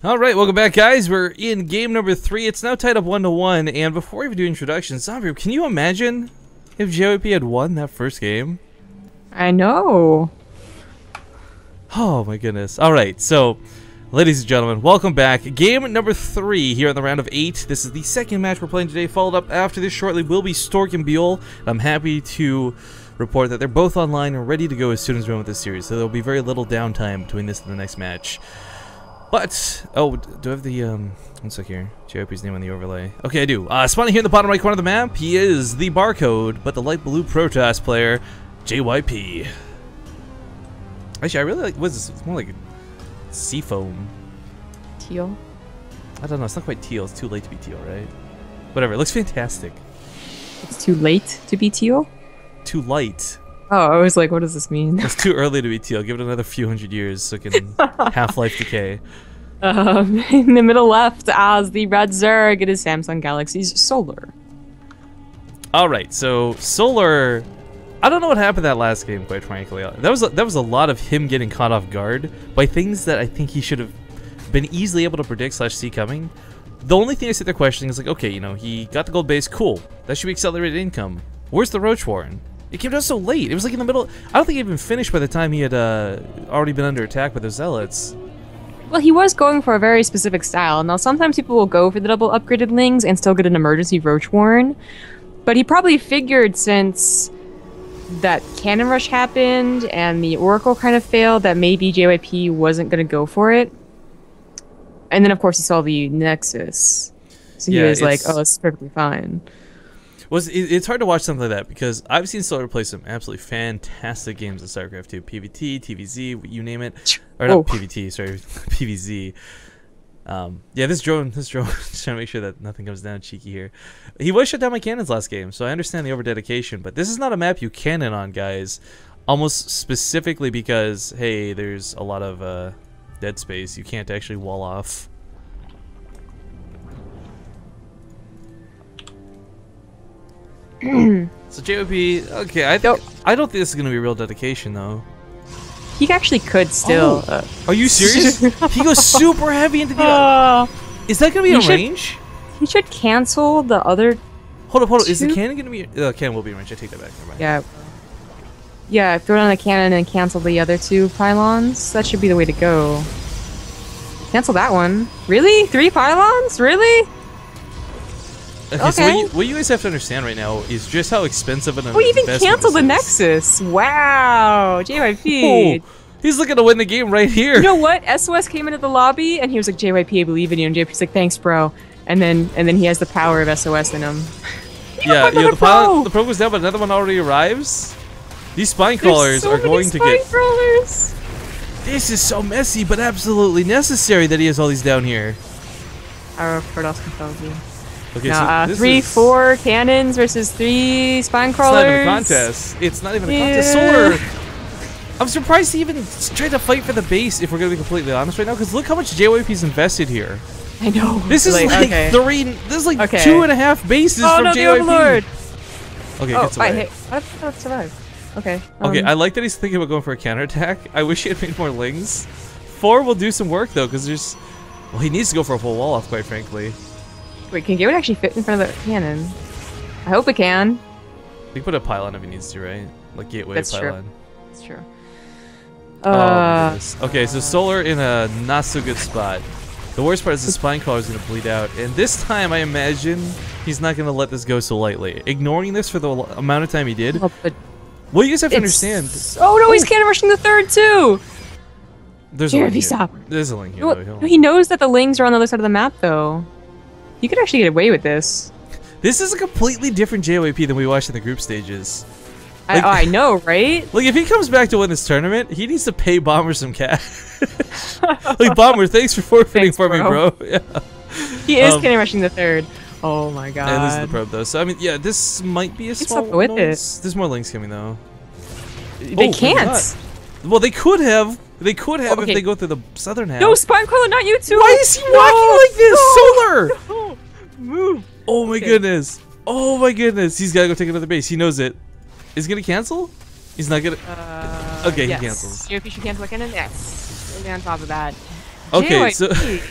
Alright, welcome back, guys. We're in game number 3. It's now tied up 1-1, and before we even do introductions, Zombie, can you imagine if JYP had won that first game? I know. Oh my goodness. Alright, so, ladies and gentlemen, welcome back. Game number 3 here in the round of 8. This is the second match we're playing today. Followed up after this shortly will be Stork and Buell. I'm happy to report that they're both online and ready to go as soon as we're done with this series, so there'll be very little downtime between this and the next match. But, oh, do I have the, one sec here, JYP's name on the overlay. Okay, I do. Spawning here in the bottom right corner of the map, he is the barcode, but the light blue Protoss player, JYP. Actually, I really like, what is this? It's more like seafoam. Teal? I don't know, it's not quite teal, it's too late to be teal, right? Whatever, it looks fantastic. It's too late to be teal? Too light. Oh, I was like, what does this mean? It's too early to be teal. Give it another few hundred years so it can half-life decay. In the middle left, as the red Zerg, it is Samsung Galaxy's Solar. Alright, so Solar, I don't know what happened that last game, quite frankly. That was a lot of him getting caught off guard by things that I think he should have been easily able to predict / see coming. The only thing I sit there questioning is like, okay, you know, he got the gold base, cool. That should be accelerated income. Where's the Roach Warren? It came down so late. It was like in the middle. I don't think he even finished by the time he had already been under attack by the Zealots. Well, he was going for a very specific style. Now, sometimes people will go for the double upgraded Lings and still get an emergency Roach Warren. But he probably figured since that Cannon Rush happened and the Oracle kind of failed that maybe JYP wasn't going to go for it. And then, of course, he saw the Nexus. So he was like, oh, it's perfectly fine. It's hard to watch something like that because I've seen Solar play some absolutely fantastic games in StarCraft 2. PvT, TvZ, you name it. Or not PvT, sorry, PvZ. Yeah, this drone just trying to make sure that nothing comes down cheeky here. He was shut down by cannons last game, so I understand the over-dedication, but this is not a map you cannon on, guys. Almost specifically because, hey, there's a lot of dead space. You can't actually wall off. So JYP, okay, I don't think this is gonna be real dedication though. He actually could still. Are you serious? He goes super heavy into the. Is that gonna be a range? He should cancel the other. Hold up. Is the cannon gonna be? The cannon will be in range. I take that back. Never mind. Yeah. Yeah, throw down the cannon and cancel the other 2 pylons. That should be the way to go. Cancel that one. Really? 3 pylons? Really? Okay. So what you guys have to understand right now is just how expensive an investment even canceled the Nexus. Wow, JYP. Oh, he's looking to win the game right here. You know what? SOS came into the lobby and he was like, JYP, I believe in you. And JYP's like, thanks, bro. And then he has the power of SOS in him. Yeah, the pro goes down, but another one already arrives. These spine crawlers are going to get. Crawlers. This is so messy, but absolutely necessary that he has all these down here. Our Protoss compelled. Okay, now, so 4 cannons versus 3 spine crawlers. It's not even a contest. Solar. I'm surprised he even tried to fight for the base. If we're gonna be completely honest right now, because look how much JYP's invested here. I know. This is like 3. This is like 2.5 bases from JYP. The Overlord. Okay, gets away. Hey, I thought survive. Okay. Okay, I like that he's thinking about going for a counterattack. I wish he had made more Lings. 4 will do some work though, because there's. Well, he needs to go for a full wall off, quite frankly. Wait, can Gate actually fit in front of the cannon? I hope it can. He can put a pylon if he needs to, right? Like gateway pylon. That's true. Okay, so Solar in a not so good spot. The worst part is the spine crawler is going to bleed out, and this time I imagine he's not going to let this go so lightly. Ignoring this for the amount of time he did. Well, you guys have to understand. Oh no, he's cannon rushing the 3rd too. There's a link here. There's a link here. No, he knows that the Lings are on the other side of the map though. You could actually get away with this. This is a completely different JYP than we watched in the group stages. Like, I know, right? Like, if he comes back to win this tournament, he needs to pay Bomber some cash. Like, Bomber, thanks for forfeiting for me, bro. Yeah. He is cannon rushing the 3rd. Oh my god. And this is the probe, though. So, I mean, yeah, this might be a small with noise. There's more Lings coming, though. They can't. Well, they could have. They could have if they go through the southern half. No, Spine Crawler, not you two. Why is he walking like this? Solar! No. Move. Oh my goodness. Oh my goodness. He's got to go take another base. He knows it. Is he going to cancel? He's not going to. Okay, yes. he cancels. JYP should cancel the cannon? Yes. Maybe on top of that. Okay, JYP.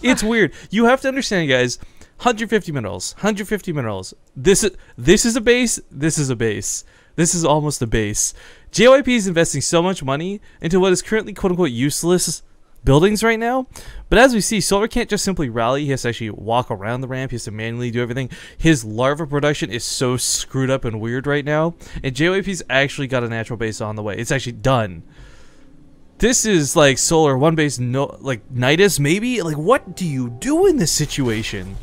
It's weird. You have to understand, guys. 150 minerals. 150 minerals. This is a base. This is a base. This is almost a base. JYP is investing so much money into what is currently quote-unquote useless buildings right now. But as we see, Solar can't just simply rally. He has to actually walk around the ramp. He has to manually do everything. His larva production is so screwed up and weird right now. And JYP's actually got a natural base on the way. It's actually done. This is like Solar one base, no, like Nidus maybe. Like, what do you do in this situation?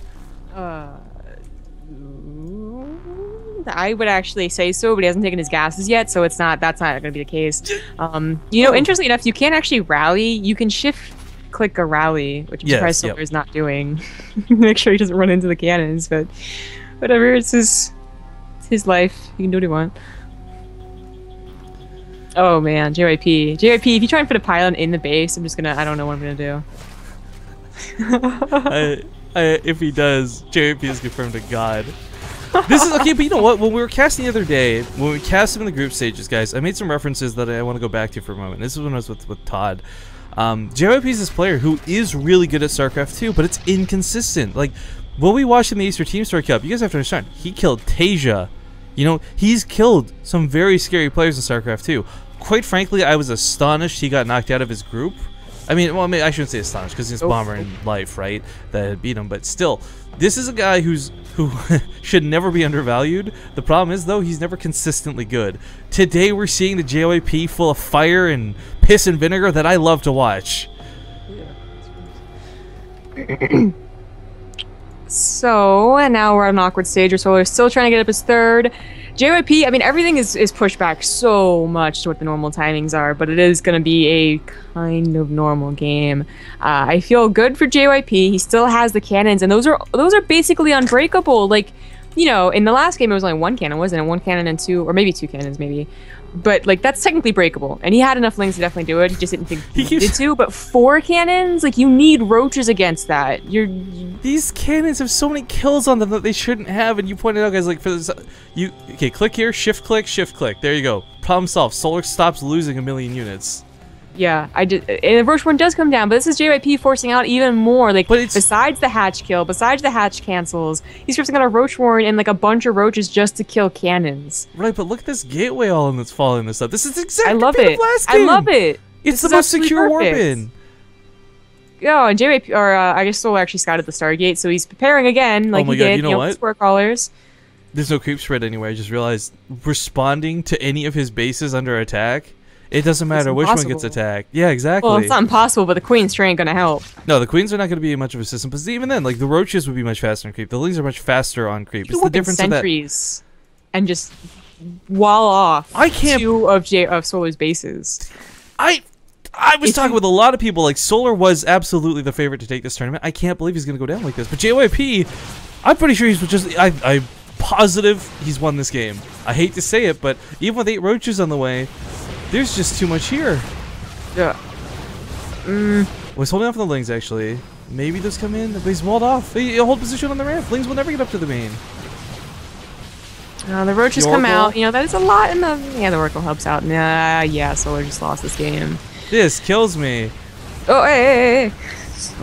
I would actually say so, but he hasn't taken his gases yet, so that's not going to be the case. You know, interestingly enough, you can't actually rally. You can shift click a rally, which I'm surprised Solar is not doing. Make sure he doesn't run into the cannons, but whatever. It's his life. He can do what he wants. Oh man, JYP, if you try and put a pylon in the base, I don't know what I'm gonna do. If he does, JYP is confirmed a god. This is okay, but you know what? When we were casting the other day, when we cast him in the group stages, guys, I made some references that I want to go back to for a moment. This is when I was with Todd. JYP is this player who is really good at StarCraft 2, but it's inconsistent. Like, when we watched him in the Easter Team Story Cup, you guys have to understand, he killed Tasia. You know, he's killed some very scary players in StarCraft 2. Quite frankly, I was astonished he got knocked out of his group. I mean, I shouldn't say astonished, because he's Bomber in life, right? That had beat him, but still, this is a guy who should never be undervalued. The problem is, though, he's never consistently good. Today, we're seeing the JYP full of fire and piss and vinegar that I love to watch. So, and now we're at an awkward stage where Solar's still trying to get up his third. JYP, I mean, everything is pushed back so much to what the normal timings are, but it is going to be a kind of normal game. I feel good for JYP. He still has the cannons, and those are basically unbreakable. Like, you know, in the last game, it was only one cannon, wasn't it? One cannon and two, or maybe two cannons, maybe. But, like, that's technically breakable. And he had enough lings to definitely do it. He just didn't think he needed to. But 4 cannons? Like, you need roaches against that. These cannons have so many kills on them that they shouldn't have. And you pointed out, guys, like, for this... Okay, click here, shift click. There you go. Problem solved. Solar stops losing a million units. Yeah, and the Roach one does come down, but this is JYP forcing out even more. Like, besides the hatch kill, besides the hatch cancels, he's forcing out a Roach Warren and like a bunch of roaches just to kill cannons. Right, but look at this gateway all in that's following this up. This is exactly I love it. I love it. It's the most secure warp in. Oh, and JYP, or I guess Solar actually scouted the Stargate, so he's preparing again, like he did. You know what? Square callers. There's no creep spread anywhere. I just realized responding to any of his bases under attack. It doesn't matter which one gets attacked. Yeah, exactly. Well, it's not impossible, but the Queen's train ain't gonna help. No, the Queens are not gonna be much of a system. But even then, like, the Roaches would be much faster on creep. The Lings are much faster on creep. It's the difference of that. Sentries and just wall off two of Solar's bases. I was talking with a lot of people. Like, Solar was absolutely the favorite to take this tournament. I can't believe he's gonna go down like this. But JYP, I'm pretty sure he's just. I'm positive he's won this game. I hate to say it, but even with 8 Roaches on the way. There's just too much here. Yeah. Was holding off on the Lings, actually. Maybe those come in, but he's walled off. He'll hold position on the ramp. Lings will never get up to the main. The Roaches come out. You know, that is a lot in the... Yeah, the Oracle helps out. Nah, yeah, Solar just lost this game. This kills me. Oh, hey.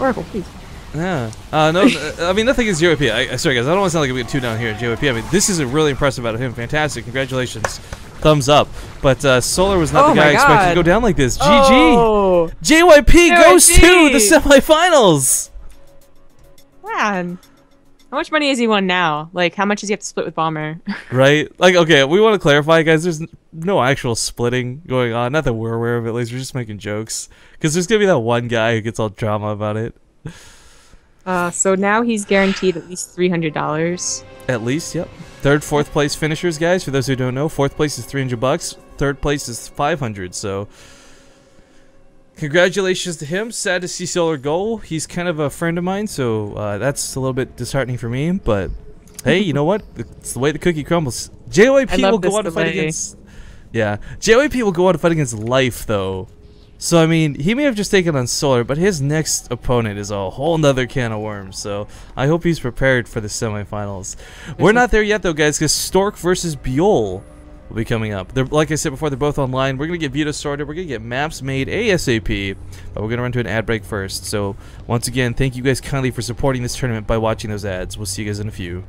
Oracle, please. Yeah. No, I mean, nothing is JYP. Sorry, guys, I don't want to sound like we get 2 down here at JYP. I mean, this is really impressive out of him. Fantastic. Congratulations. Thumbs up. But Solar was not the guy expected to go down like this. GG! JYP goes to the semifinals! Man. How much money has he won now? Like, how much does he have to split with Bomber? Right? Like, okay, we want to clarify, guys. There's no actual splitting going on. Not that we're aware of it, at least. We're just making jokes. Because there's going to be that one guy who gets all drama about it. So now he's guaranteed at least $300. At least, yep. 3rd, 4th place finishers, guys. For those who don't know, 4th place is $300. 3rd place is $500. So, congratulations to him. Sad to see Solar go. He's kind of a friend of mine, so that's a little bit disheartening for me. But hey, you know what? It's the way the cookie crumbles. JYP will go on to fight against. Yeah, JYP will go on to fight against Life, though. So, I mean, he may have just taken on Solar, but his next opponent is a whole nother can of worms. So, I hope he's prepared for the semifinals. We're not there yet, though, guys, because Stork versus Bjol. will be coming up. They're, like I said before, they're both online. We're going to get videos sorted. We're going to get maps made ASAP. But we're going to run to an ad break first. So, once again, thank you guys kindly for supporting this tournament by watching those ads. We'll see you guys in a few.